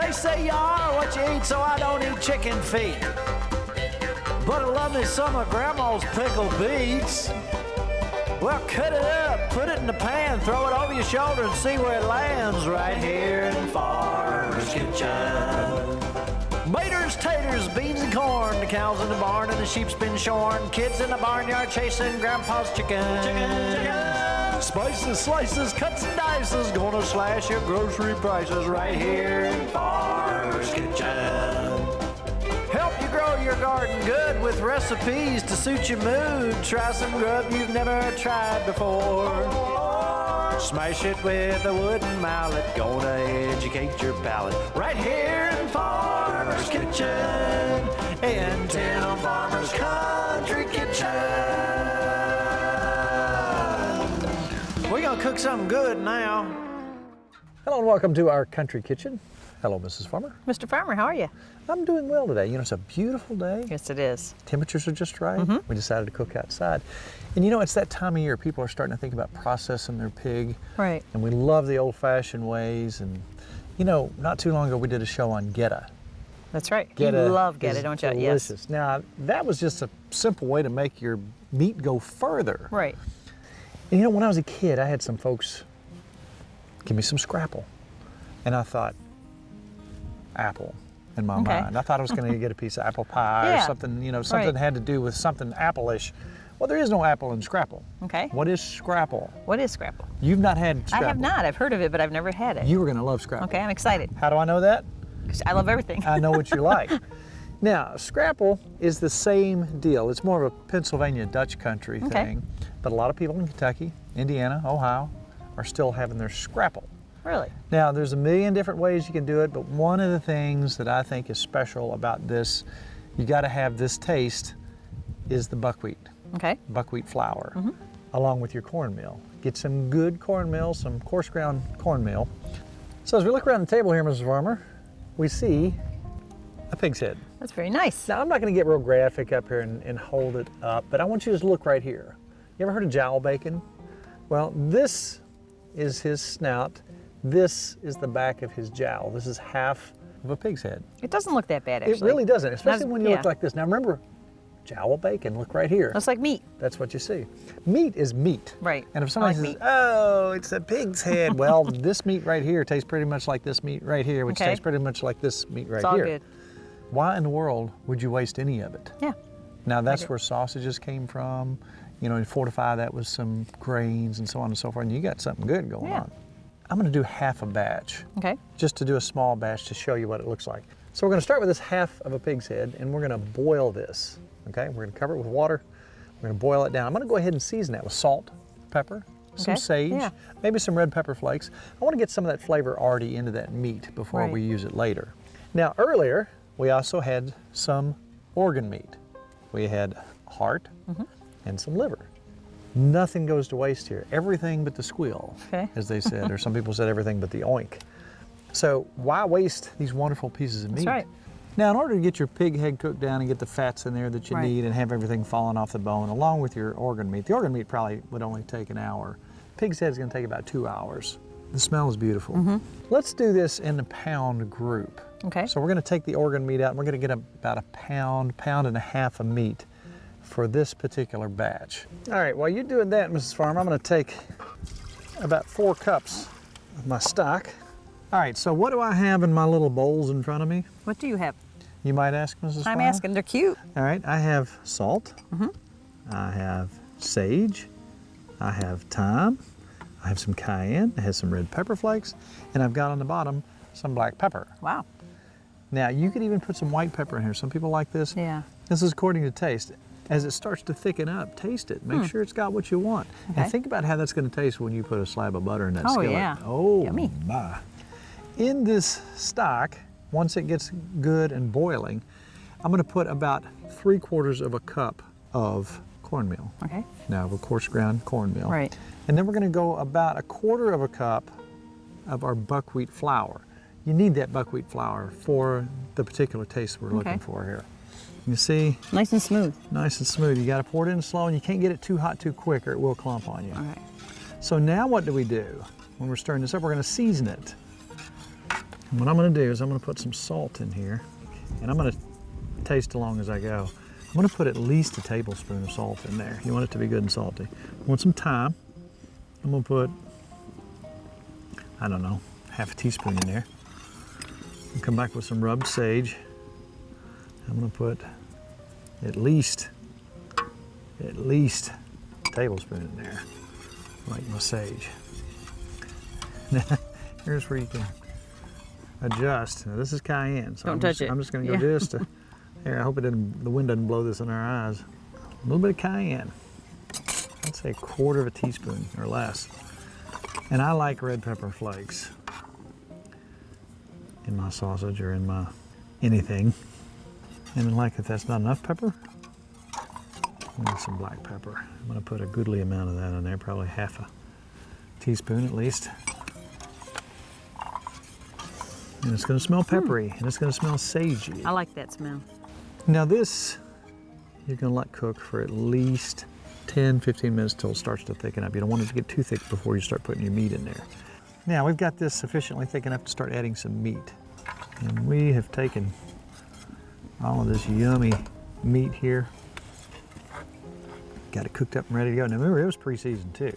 They say you are what you eat, so I don't eat chicken feet. But I love me some of Grandma's pickled beets. Well, cut it up, put it in the pan, throw it over your shoulder and see where it lands right here in Farmer's Kitchen. Maters, taters, beans and corn, the cows in the barn and the sheep's been shorn, kids in the barnyard chasing Grandpa's chicken. Spices, slices, cuts and dices, gonna slash your grocery prices right here in Farmer's Kitchen. Help you grow your garden good with recipes to suit your mood. Try some grub you've never tried before. Smash it with a wooden mallet, gonna educate your palate. Right here in Farmer's Kitchen, in Tim Farmer's Country Kitchen. We're gonna cook something good now. Hello and welcome to our Country Kitchen. Hello, Mrs. Farmer. Mr. Farmer, how are you? I'm doing well today. You know, it's a beautiful day. Yes, it is. Temperatures are just right. We decided to cook outside. And you know, it's that time of year people are starting to think about processing their pig. Right. And we love the old-fashioned ways. And you know, not too long ago we did a show on Geta. That's right. Geta you love Geta, don't you? Delicious. Yes. Now, that was just a simple way to make your meat go further. Right. And you know, when I was a kid, I had some folks give me some scrapple. And I thought, apple in my mind. I thought I was going to get a piece of apple pie or something, you know, something had to do with something apple-ish. Well, there is no apple in scrapple. Okay. What is scrapple? What is Scrapple? You've not had scrapple. I have not. I've heard of it, but I've never had it. You were going to love scrapple. Okay, I'm excited. How do I know that? 'Cause I love everything. I know what you like. Now, scrapple is the same deal. It's more of a Pennsylvania Dutch country thing, but a lot of people in Kentucky, Indiana, Ohio are still having their scrapple. Really? Now, there's a million different ways you can do it, but one of the things that I think is special about this, you got to have this taste, is the buckwheat. Okay. Buckwheat flour, along with your cornmeal. Get some good cornmeal, some coarse ground cornmeal. So as we look around the table here, Mrs. Farmer, we see a pig's head. That's very nice. Now, I'm not going to get real graphic up here and hold it up, but I want you to just look right here. You ever heard of jowl bacon? Well, this is his snout. This is the back of his jowl. This is half of a pig's head. It doesn't look that bad, actually. It really doesn't, especially when you look like this. Now remember, jowl bacon, look right here. Looks like meat. That's what you see. Meat is meat. Right. And if somebody says, oh, it's a pig's head, well, this meat right here tastes pretty much like this meat right here, which tastes pretty much like this meat right it's all here. Good. Why in the world would you waste any of it? Yeah. Now that's where sausages came from. You know, and fortify that with some grains and so on and so forth, and you got something good going on. I'm gonna do half a batch. Okay. Just to do a small batch to show you what it looks like. So we're gonna start with this half of a pig's head and we're gonna boil this, okay? We're gonna cover it with water. We're gonna boil it down. I'm gonna go ahead and season that with salt, pepper, some sage, maybe some red pepper flakes. I wanna get some of that flavor already into that meat before we use it later. Now earlier, we also had some organ meat. We had heart and some liver. Nothing goes to waste here. Everything but the squeal, as they said, or some people said everything but the oink. So why waste these wonderful pieces of meat? That's right. Now, in order to get your pig head cooked down and get the fats in there that you need and have everything falling off the bone, along with your organ meat, the organ meat probably would only take an hour. Pig's head is going to take about 2 hours. The smell is beautiful. Let's do this in the pound group. Okay. So we're going to take the organ meat out and we're going to get about a pound and a half of meat for this particular batch. All right, while you're doing that, Mrs. Farmer, I'm gonna take about 4 cups of my stock. All right, so what do I have in my little bowls in front of me? What do you have? You might ask, Mrs. Farmer? I'm asking, they're cute. All right, I have salt, I have sage, I have thyme, I have some cayenne, I have some red pepper flakes, and I've got on the bottom some black pepper. Wow. Now, you could even put some white pepper in here. Some people like this. Yeah. This is according to taste. As it starts to thicken up, taste it. Make sure it's got what you want. And think about how that's going to taste when you put a slab of butter in that skillet. Yeah. Oh, yummy. My. In this stock, once it gets good and boiling, I'm going to put about 3/4 of a cup of cornmeal. Okay. Now, of coarse ground cornmeal. Right. And then we're going to go about 1/4 of a cup of our buckwheat flour. You need that buckwheat flour for the particular taste we're looking for here. You see? Nice and smooth. Nice and smooth. You got to pour it in slow and you can't get it too hot too quick or it will clump on you. All right. So now what do? When we're stirring this up, we're going to season it. And what I'm going to do is I'm going to put some salt in here, and I'm going to taste along as I go. I'm going to put at least a tablespoon of salt in there. You want it to be good and salty. I want some thyme. I'm going to put, I don't know, half a teaspoon in there. And come back with some rubbed sage. I'm going to put at least a tablespoon in there, like my sage. Here's where you can adjust. Now, this is cayenne, so Don't touch it. I'm just going to go just a, here. I hope the wind doesn't blow this in our eyes. A little bit of cayenne. I'd say a quarter of a teaspoon or less. And I like red pepper flakes in my sausage or in my anything. And then, like, if that's not enough pepper, I need some black pepper. I'm going to put a goodly amount of that in there, probably half a teaspoon at least. And it's going to smell peppery, and it's going to smell sagey. I like that smell. Now this, you're going to let cook for at least 10, 15 minutes till it starts to thicken up. You don't want it to get too thick before you start putting your meat in there. Now we've got this sufficiently thick enough to start adding some meat. And we have taken all of this yummy meat here. Got it cooked up and ready to go. Now remember, it was pre-seasoned too.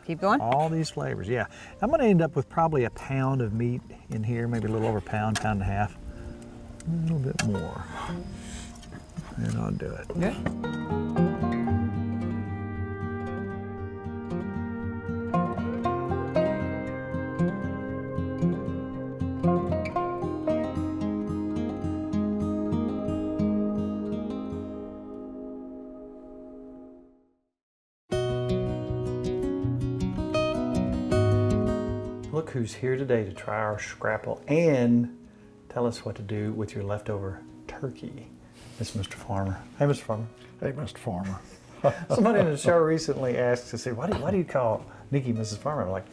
Keep going. All these flavors, yeah. I'm gonna end up with probably a pound of meat in here, maybe a little over a pound, pound and a half. A little bit more. And I'll do it. Good. Look who's here today to try our scrapple and tell us what to do with your leftover turkey. It's Mr. Farmer. Hey, Mr. Farmer. Hey, Mr. Farmer. Somebody in the show recently asked to say, why do you call Nikki Mrs. Farmer? I'm like,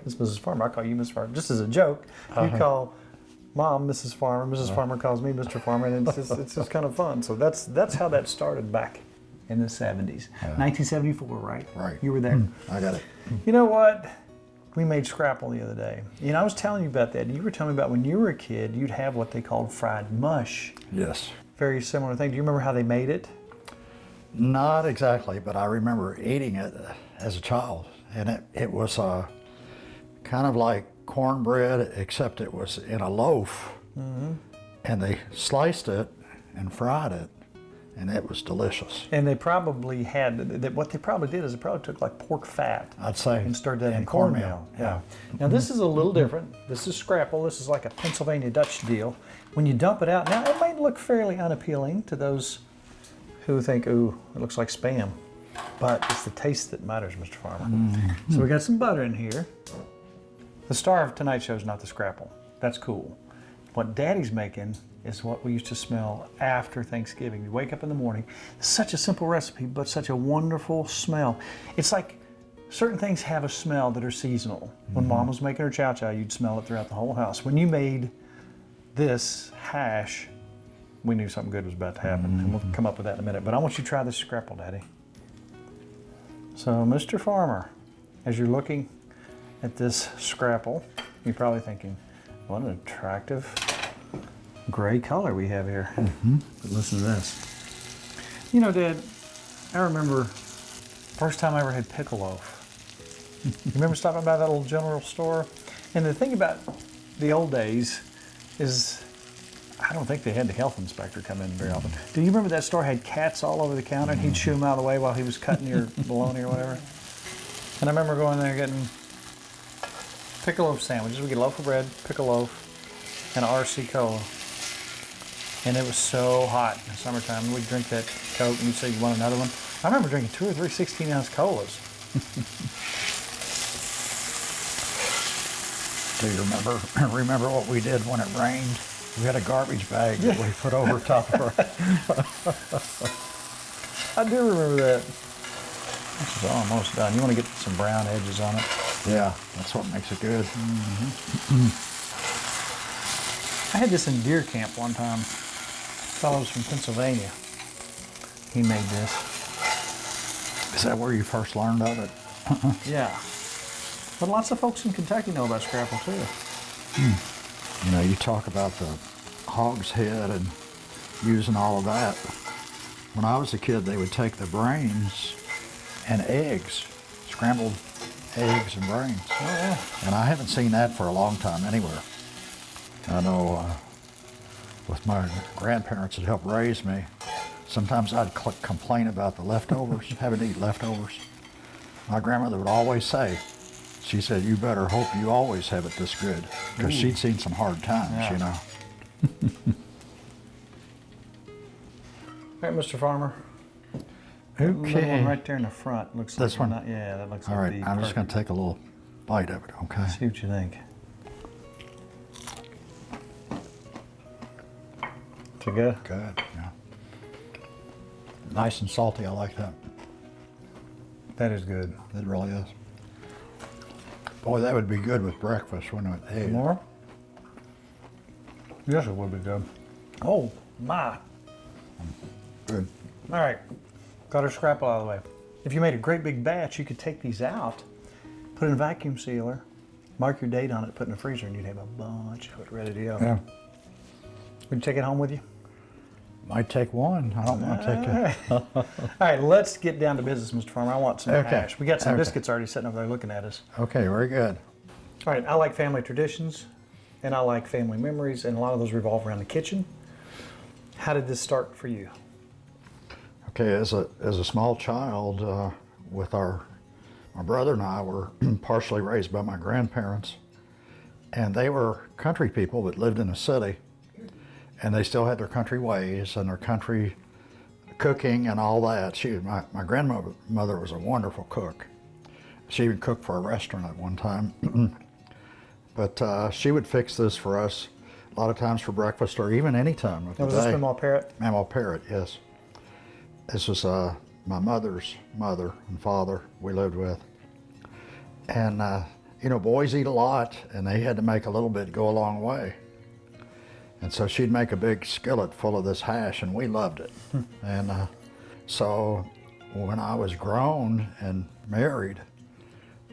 it's Mrs. Farmer. I call you Mrs. Farmer. Just as a joke, you call Mom Mrs. Farmer. Mrs. Farmer calls me Mr. Farmer, and it's just kind of fun. So that's how that started back in the 70s. 1974, right? Right. You were there. I got it. You know what? We made scrapple the other day. You know, I was telling you about that. You were telling me about when you were a kid, you'd have what they called fried mush. Yes. Very similar thing. Do you remember how they made it? Not exactly, but I remember eating it as a child. And it was kind of like cornbread, except it was in a loaf. Mm-hmm. And they sliced it and fried it, and it was delicious. And they probably had, what they probably did is they probably took like pork fat. I'd say. And stirred that in cornmeal. Yeah. Now this is a little different. This is scrapple. This is like a Pennsylvania Dutch deal. When you dump it out, now it might look fairly unappealing to those who think, ooh, it looks like Spam. But it's the taste that matters, Mr. Farmer. Mm-hmm. So we got some butter in here. The star of tonight's show is not the scrapple. That's cool. What Daddy's making is what we used to smell after Thanksgiving. You wake up in the morning. It's such a simple recipe, but such a wonderful smell. It's like certain things have a smell that are seasonal. When Mom was making her chow chow, you'd smell it throughout the whole house. When you made this hash, we knew something good was about to happen, and we'll come up with that in a minute. But I want you to try this scrapple, Daddy. So, Mr. Farmer, as you're looking at this scrapple, you're probably thinking, what an attractive gray color we have here. But listen to this. You know, Dad, I remember first time I ever had pickle loaf. You remember stopping by that old general store? And the thing about the old days is I don't think they had the health inspector come in very often. Do you remember that store had cats all over the counter and he'd shoo them out of the way while he was cutting your bologna or whatever? And I remember going there getting pickle loaf sandwiches. We get a loaf of bread, pickle loaf, and RC Cola. And it was so hot in the summertime. We'd drink that Coke and you'd say you want another one. I remember drinking 2 or 3 16-ounce colas. Do you remember what we did when it rained? We had a garbage bag that we put over top of our... I do remember that. This is almost done. You want to get some brown edges on it. Yeah, that's what makes it good. I had this in deer camp one time. Fellows from Pennsylvania. He made this. Is that where you first learned of it? Yeah. But lots of folks in Kentucky know about scrapple too. You know, you talk about the hog's head and using all of that. When I was a kid, they would take the brains and eggs, scrambled eggs and brains. Oh, yeah. And I haven't seen that for a long time anywhere. I know with my grandparents that helped raise me, sometimes I'd complain about the leftovers, having to eat leftovers. My grandmother would always say, she said, you better hope you always have it this good, because she'd seen some hard times, you know. All right, Mr. Farmer. Okay. That little one right there in the front looks This like one? yeah, that looks All like right, the I'm just going to take a little bite of it, okay? See what you think. Is it good? Good, yeah. Nice and salty, I like that. That is good. It really is. Boy, that would be good with breakfast, wouldn't it? Hey, More? Yes, it would be good. Oh, my. good. All right, got our scrapple out of the way. If you made a great big batch, you could take these out, put it in a vacuum sealer, mark your date on it, put it in the freezer, and you'd have a bunch of it ready to go. Yeah. Would you take it home with you? Might take one. I don't want to take it. All right, let's get down to business, Mr. Farmer. I want some Okay. hash. We got some Okay. biscuits already sitting over there looking at us. Okay, very good. All right, I like family traditions, and I like family memories, and a lot of those revolve around the kitchen. How did this start for you? Okay, as a small child, with my brother and I were partially raised by my grandparents, and they were country people that lived in a city, and they still had their country ways and their country cooking and all that. My grandmother was a wonderful cook. She even cooked for a restaurant at one time. But she would fix this for us a lot of times for breakfast or even any time of the Was day. this Mamaw Parrot? Mamaw Parrot, yes. This was my mother's mother and father we lived with. And, you know, boys eat a lot, and they had to make a little bit go a long way. And so she'd make a big skillet full of this hash, and we loved it. And so when I was grown and married,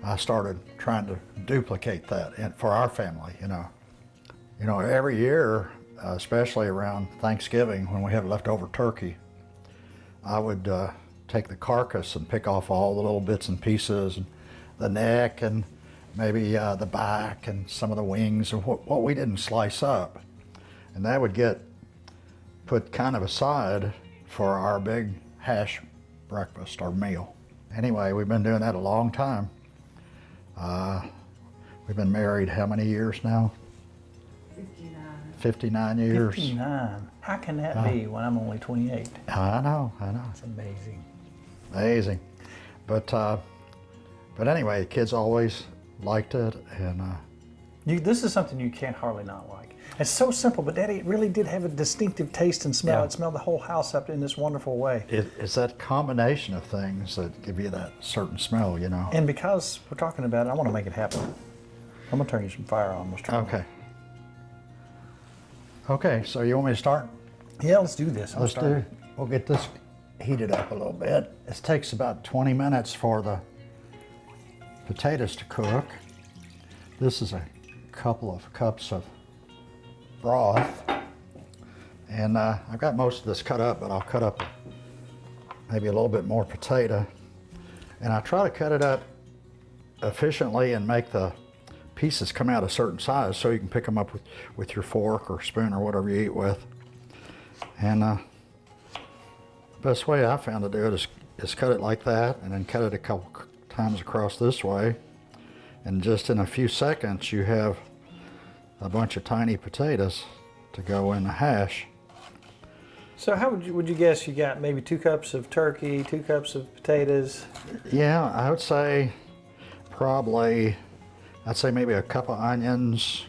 I started trying to duplicate that for our family, you know. You know, every year, especially around Thanksgiving when we have leftover turkey, I would take the carcass and pick off all the little bits and pieces, and the neck and maybe the back and some of the wings and what we didn't slice up. And that would get put kind of aside for our big hash breakfast or meal. Anyway, we've been doing that a long time. We've been married how many years now? 59 years. 59. How can that be when I'm only 28? I know. It's amazing. Amazing. But anyway, the kids always liked it, and This is something you can't hardly not like. It's so simple, but Daddy, it really did have a distinctive taste and smell. Yeah. It smelled the whole house up in this wonderful way. it's that combination of things that give you that certain smell, you know. And because we're talking about it, I want to make it happen. I'm going to turn you some fire on, Mr. Okay. Okay, so you want me to start? Yeah, let's do this. We'll get this heated up a little bit. This takes about 20 minutes for the potatoes to cook. This is a couple of cups of broth. And I've got most of this cut up, but I'll cut up maybe a little bit more potato. And I try to cut it up efficiently and make the pieces come out a certain size so you can pick them up with your fork or spoon or whatever you eat with. And the best way I found to do it is cut it like that and then cut it a couple times across this way. And just in a few seconds you have a bunch of tiny potatoes to go in the hash. So how would you guess you got maybe 2 cups of turkey, 2 cups of potatoes? Yeah, I would say probably, I'd say maybe a cup of onions,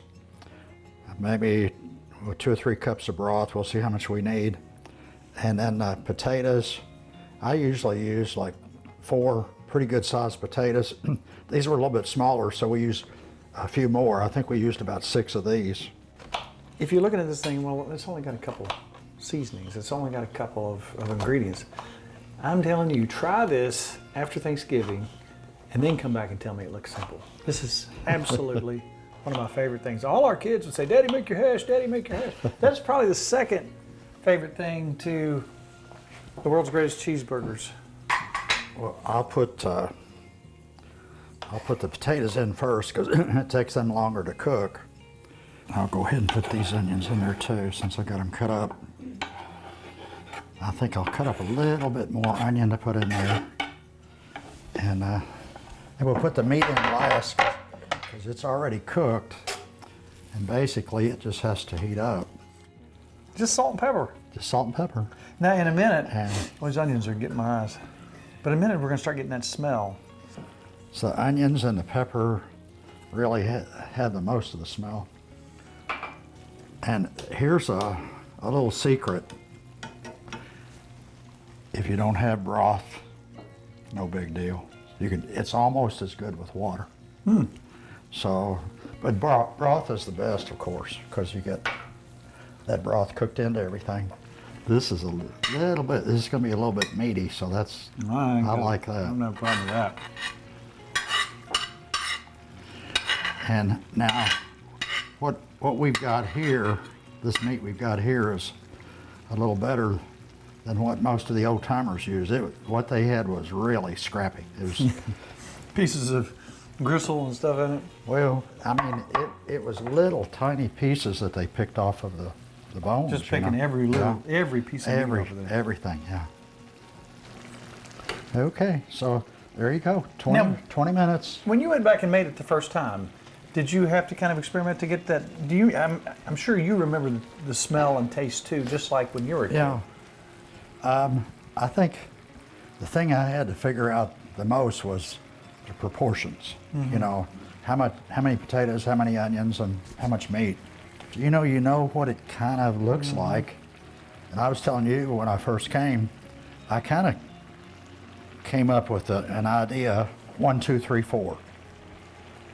maybe 2 or 3 cups of broth. We'll see how much we need. And then potatoes, I usually use like 4 pretty good sized potatoes. These were a little bit smaller, so we used a few more. I think we used about 6 of these. If you're looking at this thing, well, it's only got a couple seasonings. It's only got a couple of ingredients. I'm telling you, try this after Thanksgiving and then come back and tell me it looks simple. This is absolutely one of my favorite things. All our kids would say, Daddy, make your hash, Daddy, make your hash. That's probably the second favorite thing to the world's greatest cheeseburgers. Well, I'll put the potatoes in first because it takes them longer to cook. I'll go ahead and put these onions in there too since I got them cut up. I think I'll cut up a little bit more onion to put in there. And we'll put the meat in last because it's already cooked. And basically it just has to heat up. Just salt and pepper. Just salt and pepper. Now in a minute, And those onions are getting my eyes. But in a minute we're gonna start getting that smell. so the onions and the pepper really had the most of the smell. And here's a little secret. If you don't have broth, no big deal. It's almost as good with water. So, but broth is the best, of course, because you get that broth cooked into everything. This is a little bit, this is gonna be a little bit meaty, so that's, I like that. I don't have a problem with that. And now, what we've got here, this meat we've got here is a little better than what most of the old timers use. What they had was really scrappy. It was Pieces of gristle and stuff in it. well, I mean, it was little tiny pieces that they picked off of the bones. Just picking every piece of meat off of there. Everything, yeah. Okay, so there you go. 20 Now- 20 minutes. When you went back and made it the first time, did you have to kind of experiment to get that? I'm sure you remember the smell and taste too, just like when you were a kid. Yeah. I think the thing I had to figure out the most was the proportions. You know, how many potatoes, how many onions, and how much meat. You know what it kind of looks like. And I was telling you when I first came, I kind of came up with an idea: 1, 2, 3, 4.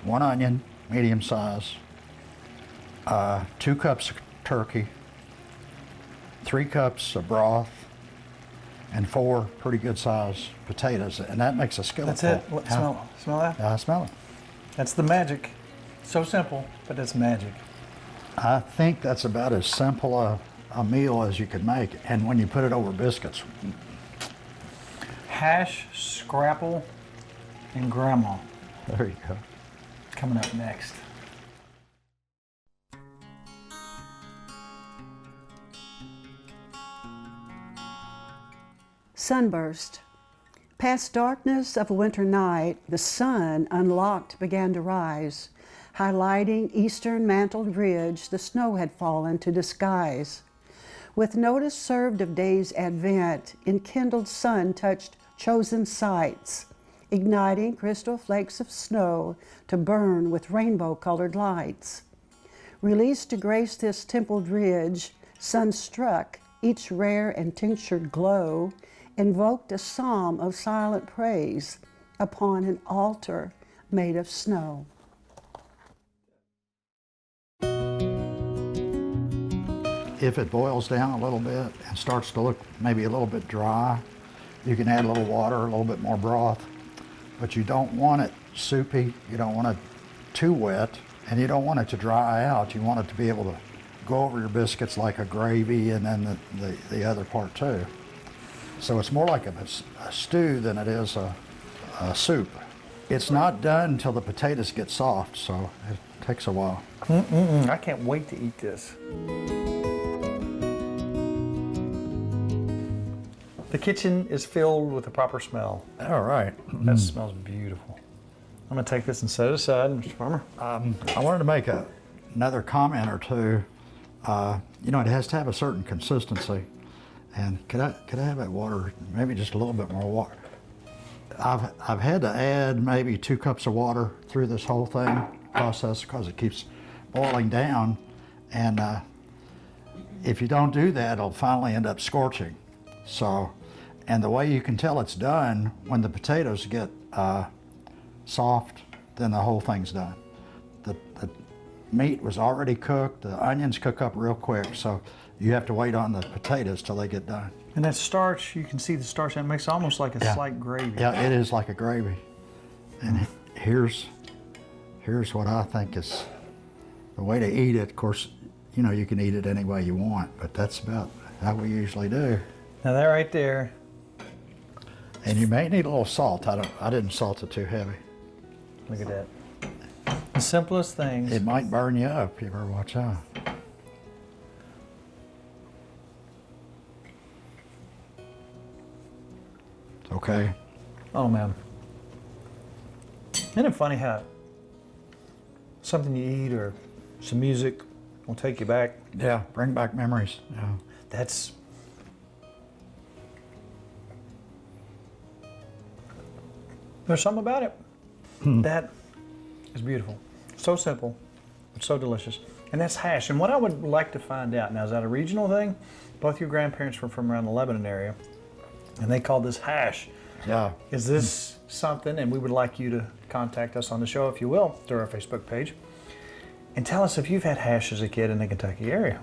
1 onion, medium size. 2 cups of turkey. 3 cups of broth. And 4 pretty good sized potatoes, and that makes a skillet. That's it. Smell that? Yeah, I smell it. That's the magic. So simple, but it's magic. I think that's about as simple a meal as you could make, and when you put it over biscuits. Hash, scrapple, and grandma. There you go. Coming up next. Sunburst. Past darkness of a winter night, the sun, unlocked, began to rise. Highlighting eastern mantled ridge, the snow had fallen to disguise. With notice served of day's advent, enkindled sun touched chosen sights, igniting crystal flakes of snow to burn with rainbow-colored lights. Released to grace this templed ridge, sun struck, each rare and tinctured glow, invoked a psalm of silent praise upon an altar made of snow. If it boils down a little bit and starts to look maybe a little bit dry, you can add a little water, a little bit more broth, but you don't want it soupy, you don't want it too wet, and you don't want it to dry out. You want it to be able to go over your biscuits like a gravy, and then the other part too. So it's more like a stew than it is a soup. It's not done until the potatoes get soft, so it takes a while. I can't wait to eat this. The kitchen is filled with the proper smell. All right. That smells beautiful. I'm gonna take this and set it aside, Mr. Farmer. I wanted to make another comment or two. You know, it has to have a certain consistency. And could I have that water, maybe just a little bit more water? I've had to add maybe 2 cups of water through this whole process because it keeps boiling down. And if you don't do that, it'll finally end up scorching. So, and the way you can tell it's done, when the potatoes get soft, then the whole thing's done. The meat was already cooked, the onions cook up real quick, so you have to wait on the potatoes till they get done. And that starch, you can see the starch, that makes almost like a slight gravy. Yeah, it is like a gravy. And here's what I think is The way to eat it, of course, you know, you can eat it any way you want, but that's about how we usually do. Now that right there. And you may need a little salt. I didn't salt it too heavy. Look at that. The simplest things. It might burn you up. You better watch out. Okay. Oh man. Isn't it funny how something you eat or some music will take you back? Yeah, bring back memories. Yeah. That's there's something about it. That is beautiful. So simple, but so delicious. And that's hash. And what I would like to find out now, is that a regional thing? Both your grandparents were from around the Lebanon area, and they called this hash. Yeah. Is this something, and we would like you to contact us on the show, if you will, through our Facebook page, and tell us if you've had hash as a kid in the Kentucky area.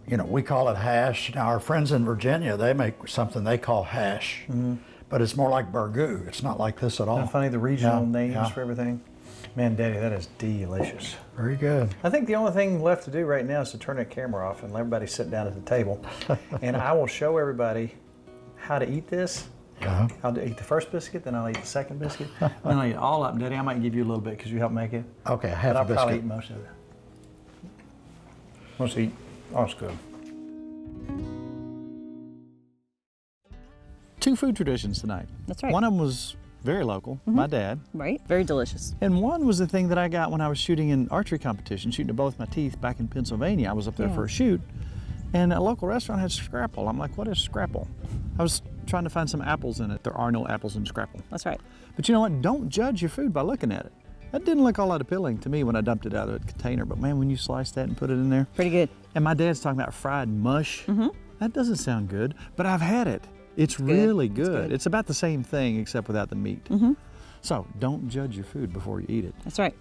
You know, we call it hash. Now, our friends in Virginia, they make something they call hash, but it's more like burgoo. It's not like this at all. Isn't it funny, the regional Yeah, names yeah. for everything? Man, Daddy, that is delicious. Very good. I think the only thing left to do right now is to turn that camera off and let everybody sit down at the table. And I will show everybody how to eat this. Yeah. I'll eat the first biscuit, then I'll eat the second biscuit. Then I'll eat all of them. Daddy, I might give you a little bit because you helped make it. Okay, half But I'll a probably biscuit. eat most of it. Let's eat. Oh, it's good. 2 food traditions tonight. That's right. One of them was very local, my dad. Right? Very delicious. And one was the thing that I got when I was shooting in archery competition, shooting to both my teeth back in Pennsylvania. I was up there for a shoot, and a local restaurant had scrapple. I'm like, what is scrapple? I was trying to find some apples in it. There are no apples in scrapple. That's right. But you know what? Don't judge your food by looking at it. That didn't look all that appealing to me when I dumped it out of the container, but man, when you slice that and put it in there. Pretty good. And my dad's talking about fried mush. That doesn't sound good, but I've had it. It's really good. It's about the same thing except without the meat. So don't judge your food before you eat it. That's right.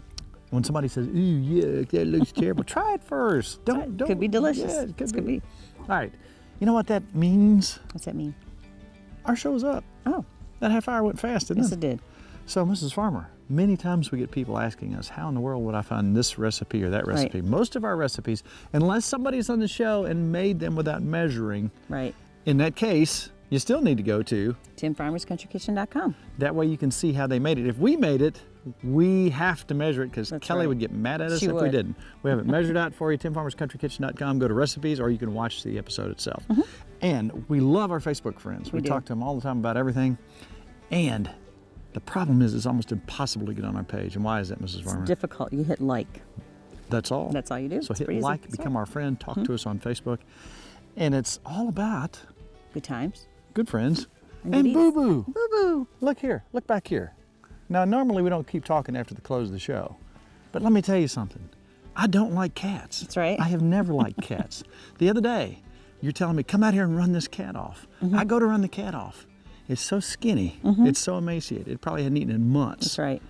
When somebody says, "Ooh, yeah, that looks terrible," try it first. Don't. Could be delicious. Yeah, it This could be. be. All right. You know what that means? What's that mean? Our show's up. Oh, That half hour went fast, didn't yes, it? it did. So, Mrs. Farmer, many times we get people asking us, how in the world would I find this recipe or that recipe? Most of our recipes, unless somebody's on the show and made them without measuring, Right. in that case, you still need to go to. TimFarmersCountryKitchen.com. That way you can see how they made it. If we made it, we have to measure it because That's Kelly right. would get mad at us She if we would. didn't. We have it measured out for you, TimFarmersCountryKitchen.com. Go to recipes, or you can watch the episode itself. And we love our Facebook friends. We do. talk to them all the time about everything. And the problem is it's almost impossible to get on our page. And why is that, Mrs. Farmer? Difficult. You hit like. That's all. That's all you do. So It's hit pretty easy. like, That's become right. our friend, talk to us on Facebook. And it's all about Good times. good friends And and good Boo eats. Boo. Boo boo. Look here, look back here. Now, normally we don't keep talking after the close of the show, but let me tell you something. I don't like cats. That's right. I have never liked cats. The other day, you're telling me, come out here and run this cat off. I go to run the cat off. It's so skinny. It's so emaciated. It probably hadn't eaten in months. That's right.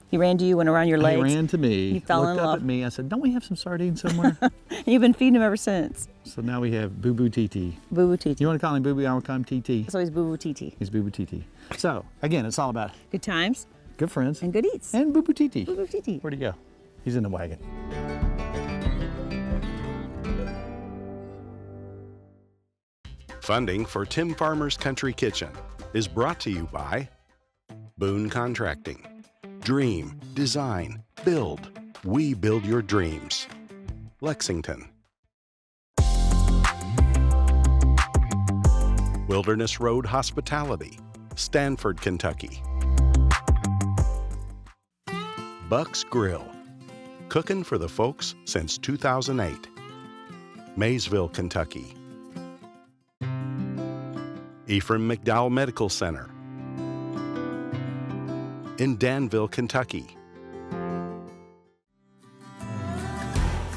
He ran to you, went around your legs. He ran to me, You fell looked in up love. at me. I said, don't we have some sardines somewhere? You've been feeding him ever since. So now we have Boo Boo TT. Boo boo TT. You want to call him Boo Boo? I want to call him TT. So he's Boo Boo TT. He's Boo Boo TT. So, again, it's all about Good times good friends and good eats. and Boo Boo TT. Boo Boo TT. Where'd he go? He's in the wagon. Funding for Tim Farmer's Country Kitchen is brought to you by Boone Contracting. Dream, design, build. We build your dreams. Lexington. Wilderness Road Hospitality, Stanford, Kentucky. Buck's Grill, cooking for the folks since 2008. Maysville, Kentucky. Ephraim McDowell Medical Center in Danville, Kentucky.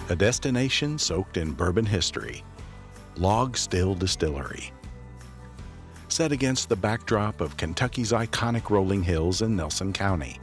A destination soaked in bourbon history, Log Still Distillery. Set against the backdrop of Kentucky's iconic rolling hills in Nelson County.